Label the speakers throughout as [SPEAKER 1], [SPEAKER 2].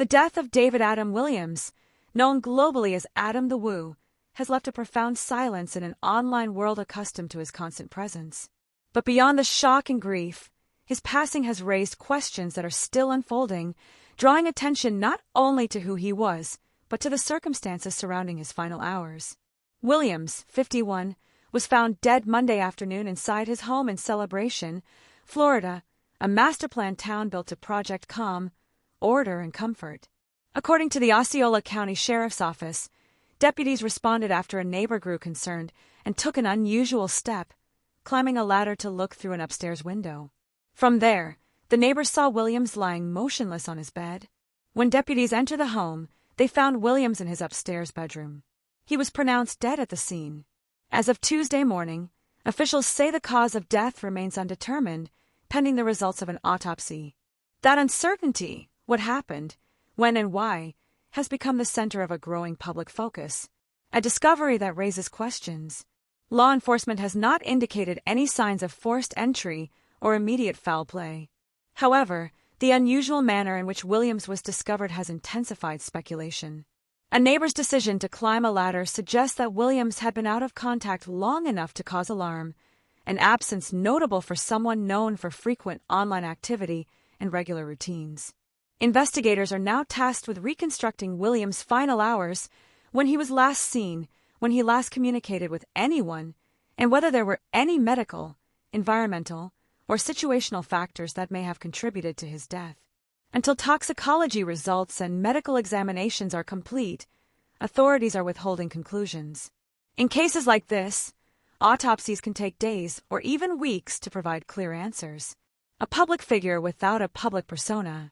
[SPEAKER 1] The death of David Adam Williams, known globally as Adam the Woo, has left a profound silence in an online world accustomed to his constant presence. But beyond the shock and grief, his passing has raised questions that are still unfolding, drawing attention not only to who he was, but to the circumstances surrounding his final hours. Williams, 51, was found dead Monday afternoon inside his home in Celebration, Florida, a master-planned town built to project calm, order, and comfort. According to the Osceola County Sheriff's Office, deputies responded after a neighbor grew concerned and took an unusual step, climbing a ladder to look through an upstairs window. From there, the neighbors saw Williams lying motionless on his bed. When deputies entered the home, they found Williams in his upstairs bedroom. He was pronounced dead at the scene. As of Tuesday morning, officials say the cause of death remains undetermined, pending the results of an autopsy. That uncertainty, what happened, when and why, has become the center of a growing public focus, a discovery that raises questions. Law enforcement has not indicated any signs of forced entry or immediate foul play. However, the unusual manner in which Williams was discovered has intensified speculation. A neighbor's decision to climb a ladder suggests that Williams had been out of contact long enough to cause alarm, an absence notable for someone known for frequent online activity and regular routines. Investigators are now tasked with reconstructing Williams' final hours, when he was last seen, when he last communicated with anyone, and whether there were any medical, environmental, or situational factors that may have contributed to his death. Until toxicology results and medical examinations are complete, authorities are withholding conclusions. In cases like this, autopsies can take days or even weeks to provide clear answers. A public figure without a public persona,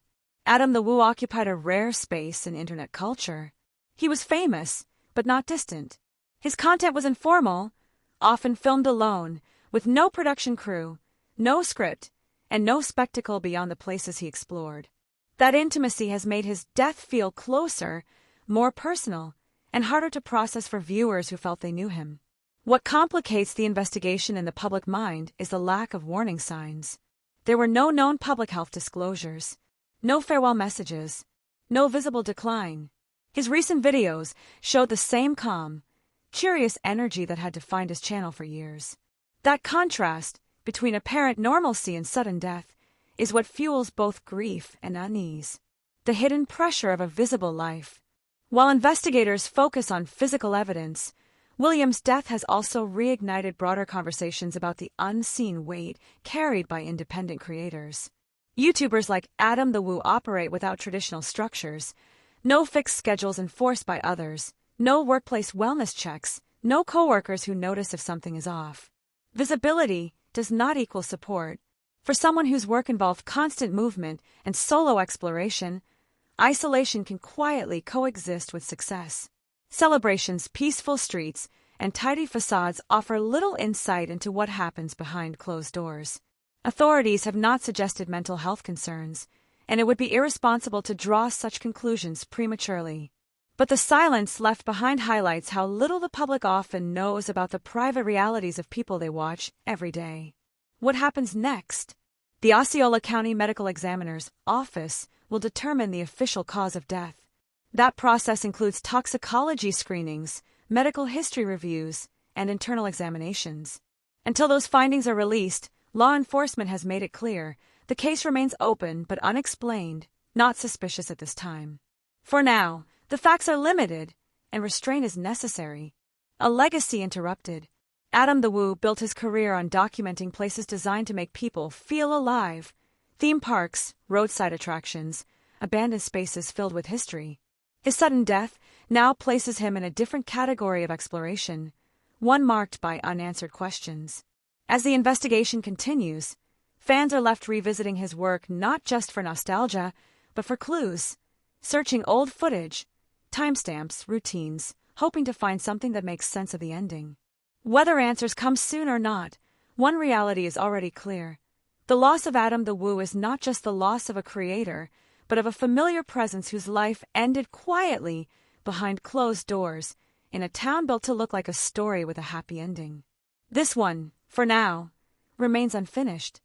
[SPEAKER 1] Adam the Woo occupied a rare space in internet culture. He was famous, but not distant. His content was informal, often filmed alone, with no production crew, no script, and no spectacle beyond the places he explored. That intimacy has made his death feel closer, more personal, and harder to process for viewers who felt they knew him. What complicates the investigation in the public mind is the lack of warning signs. There were no known public health disclosures, no farewell messages, no visible decline. His recent videos showed the same calm, curious energy that had defined his channel for years. That contrast between apparent normalcy and sudden death is what fuels both grief and unease, the hidden pressure of a visible life. While investigators focus on physical evidence, Williams' death has also reignited broader conversations about the unseen weight carried by independent creators. YouTubers like Adam the Woo operate without traditional structures, no fixed schedules enforced by others, no workplace wellness checks, no coworkers who notice if something is off. Visibility does not equal support. For someone whose work involved constant movement and solo exploration, isolation can quietly coexist with success. Celebration's peaceful streets and tidy facades offer little insight into what happens behind closed doors. Authorities have not suggested mental health concerns, and it would be irresponsible to draw such conclusions prematurely. But the silence left behind highlights how little the public often knows about the private realities of people they watch every day. What happens next? The Osceola County Medical Examiner's Office will determine the official cause of death. That process includes toxicology screenings, medical history reviews, and internal examinations. Until those findings are released, law enforcement has made it clear the case remains open but unexplained, not suspicious at this time. For now, the facts are limited, and restraint is necessary. A legacy interrupted. Adam the Woo built his career on documenting places designed to make people feel alive. Theme parks, roadside attractions, abandoned spaces filled with history. His sudden death now places him in a different category of exploration, one marked by unanswered questions. As the investigation continues, fans are left revisiting his work not just for nostalgia, but for clues, searching old footage, timestamps, routines, hoping to find something that makes sense of the ending. Whether answers come soon or not, one reality is already clear. The loss of Adam the Woo is not just the loss of a creator, but of a familiar presence whose life ended quietly behind closed doors in a town built to look like a story with a happy ending. This one, for now, remains unfinished.